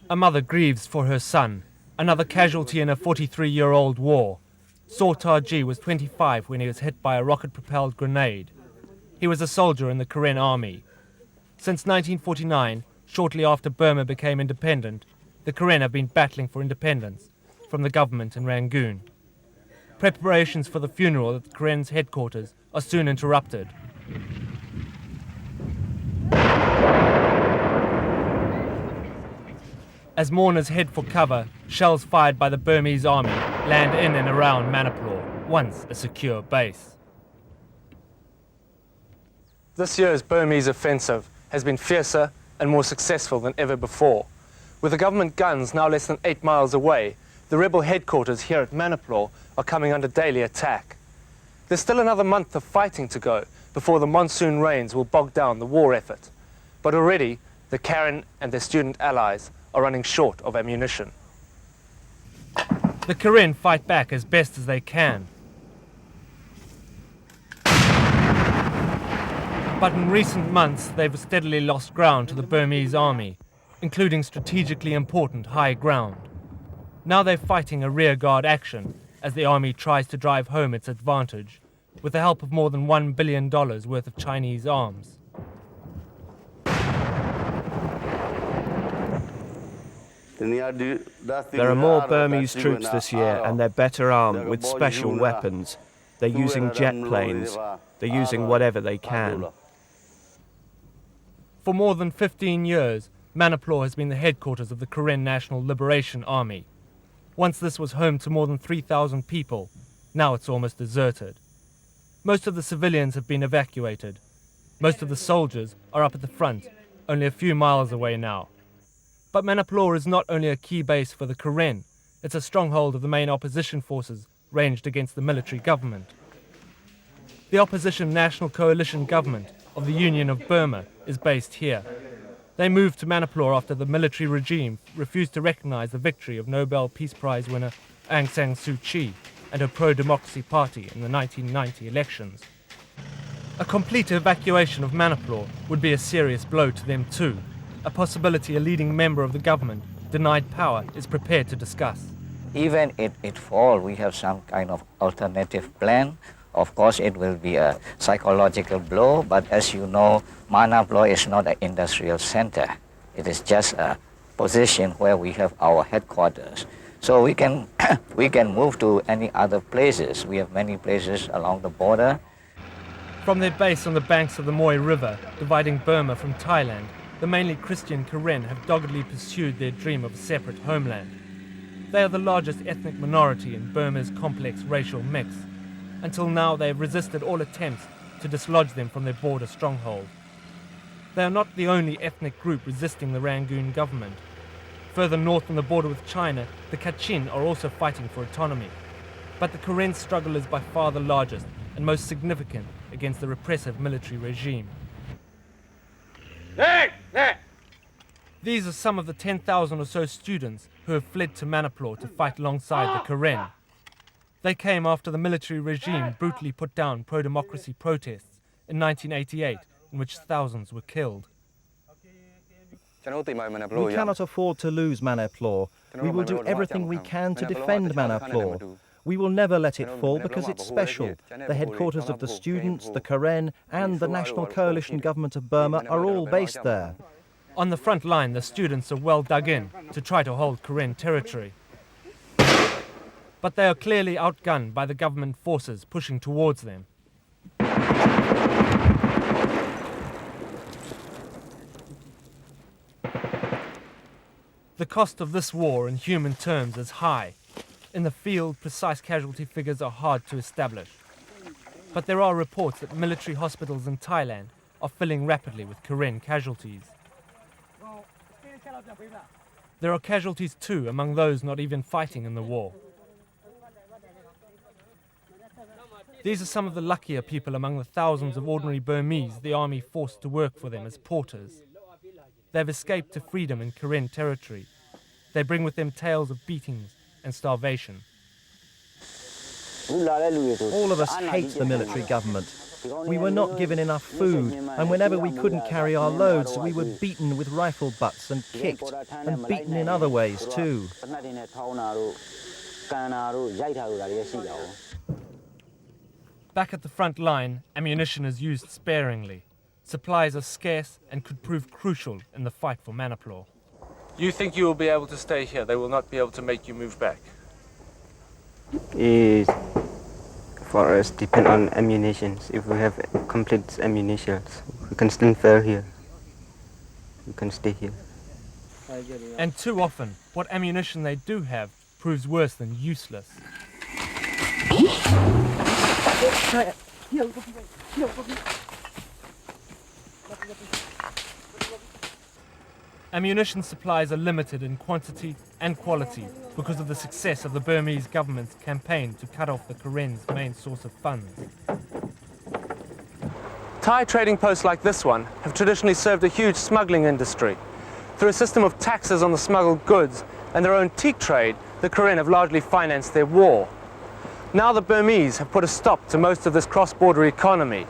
A mother grieves for her son, another casualty in a 43-year-old war. Sortaji was 25 when he was hit by a rocket-propelled grenade. He was a soldier in the Karen army. Since 1949, shortly after Burma became independent, the Karen have been battling for independence from the government in Rangoon. Preparations for the funeral at the Karen's headquarters are soon interrupted. As mourners head for cover, shells fired by the Burmese army land in and around Manerplaw, once a secure base. This year's Burmese offensive has been fiercer and more successful than ever before. With the government guns now less than 8 miles away, the rebel headquarters here at Manerplaw are coming under daily attack. There's still another month of fighting to go before the monsoon rains will bog down the war effort. But already, the Karen and their student allies are running short of ammunition. The Karen fight back as best as they can. But in recent months, they've steadily lost ground to the Burmese army, including strategically important high ground. Now they're fighting a rearguard action as the army tries to drive home its advantage with the help of more than $1 billion worth of Chinese arms. There are more Burmese troops this year and they're better armed with special weapons. They're using jet planes. They're using whatever they can. For more than 15 years, Manerplaw has been the headquarters of the Karen National Liberation Army. Once this was home to more than 3,000 people, now it's almost deserted. Most of the civilians have been evacuated. Most of the soldiers are up at the front, only a few miles away now. But Manerplaw is not only a key base for the Karen, it's a stronghold of the main opposition forces ranged against the military government. The opposition National Coalition Government of the Union of Burma is based here. They moved to Manerplaw after the military regime refused to recognize the victory of Nobel Peace Prize winner Aung San Suu Kyi and her pro-democracy party in the 1990 elections. A complete evacuation of Manerplaw would be a serious blow to them too, a possibility a leading member of the government, denied power, is prepared to discuss. Even if it falls, we have some kind of alternative plan. Of course, it will be a psychological blow, but as you know, Manerplaw is not an industrial center. It is just a position where we have our headquarters. So we can move to any other places. We have many places along the border. From their base on the banks of the Moy River, dividing Burma from Thailand, the mainly Christian Karen have doggedly pursued their dream of a separate homeland. They are the largest ethnic minority in Burma's complex racial mix. Until now, they have resisted all attempts to dislodge them from their border stronghold. They are not the only ethnic group resisting the Rangoon government. Further north on the border with China, the Kachin are also fighting for autonomy. But the Karen struggle is by far the largest and most significant against the repressive military regime. These are some of the 10,000 or so students who have fled to Manerplaw to fight alongside the Karen. They came after the military regime brutally put down pro-democracy protests in 1988, in which thousands were killed. We cannot afford to lose Manerplaw. We will do everything we can to defend Manerplaw. We will never let it fall because it's special. The headquarters of the students, the Karen, and the National Coalition Government of Burma are all based there. On the front line, the students are well dug in to try to hold Karen territory. But they are clearly outgunned by the government forces pushing towards them. The cost of this war in human terms is high. In the field, precise casualty figures are hard to establish. But there are reports that military hospitals in Thailand are filling rapidly with Karen casualties. There are casualties too among those not even fighting in the war. These are some of the luckier people among the thousands of ordinary Burmese the army forced to work for them as porters. They have escaped to freedom in Karen territory. They bring with them tales of beatings and starvation. All of us hate the military government. We were not given enough food, and whenever we couldn't carry our loads, we were beaten with rifle butts and kicked, and beaten in other ways too. Back at the front line, ammunition is used sparingly. Supplies are scarce and could prove crucial in the fight for Manerplaw. You think you will be able to stay here? They will not be able to make you move back? Is for us depend on ammunition. If we have complete ammunition, we can still fail here. We can stay here. And too often, what ammunition they do have proves worse than useless. Ammunition supplies are limited in quantity and quality because of the success of the Burmese government's campaign to cut off the Karen's main source of funds. Thai trading posts like this one have traditionally served a huge smuggling industry. Through a system of taxes on the smuggled goods and their own teak trade, the Karen have largely financed their war. Now the Burmese have put a stop to most of this cross-border economy.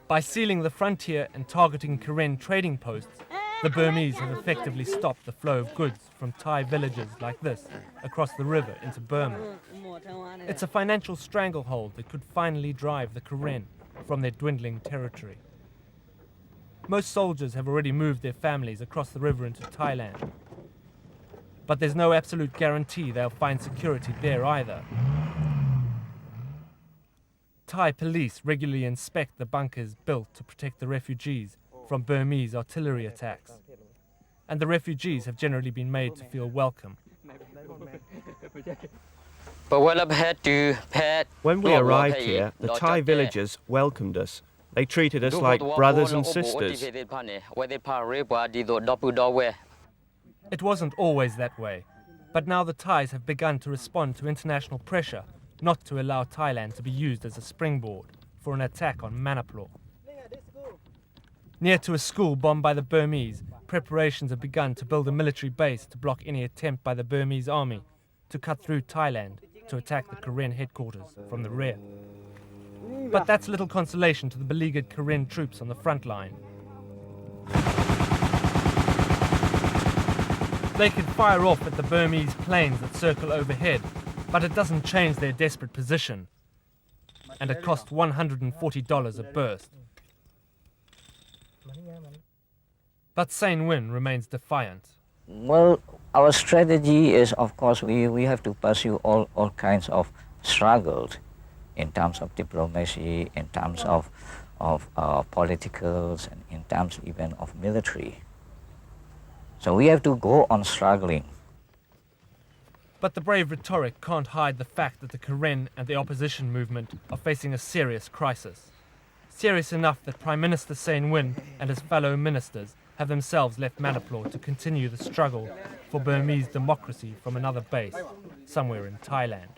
By sealing the frontier and targeting Karen trading posts, the Burmese have effectively stopped the flow of goods from Thai villages like this across the river into Burma. It's a financial stranglehold that could finally drive the Karen from their dwindling territory. Most soldiers have already moved their families across the river into Thailand. But there's no absolute guarantee they'll find security there either. Thai police regularly inspect the bunkers built to protect the refugees from Burmese artillery attacks. And the refugees have generally been made to feel welcome. When we arrived here, the Thai villagers welcomed us. They treated us like brothers and sisters. It wasn't always that way, but now the Thais have begun to respond to international pressure not to allow Thailand to be used as a springboard for an attack on Manerplaw. Near to a school bombed by the Burmese, preparations have begun to build a military base to block any attempt by the Burmese army to cut through Thailand to attack the Karen headquarters from the rear. But that's little consolation to the beleaguered Karen troops on the front line. They could fire off at the Burmese planes that circle overhead, but it doesn't change their desperate position. And it cost $140 a burst. But Sein Win remains defiant. Well, our strategy is, of course, we have to pursue all kinds of struggles in terms of diplomacy, in terms of politicals, and in terms even of military. So we have to go on struggling. But the brave rhetoric can't hide the fact that the Karen and the opposition movement are facing a serious crisis. Serious enough that Prime Minister Sein Win and his fellow ministers have themselves left Manerplaw to continue the struggle for Burmese democracy from another base, somewhere in Thailand.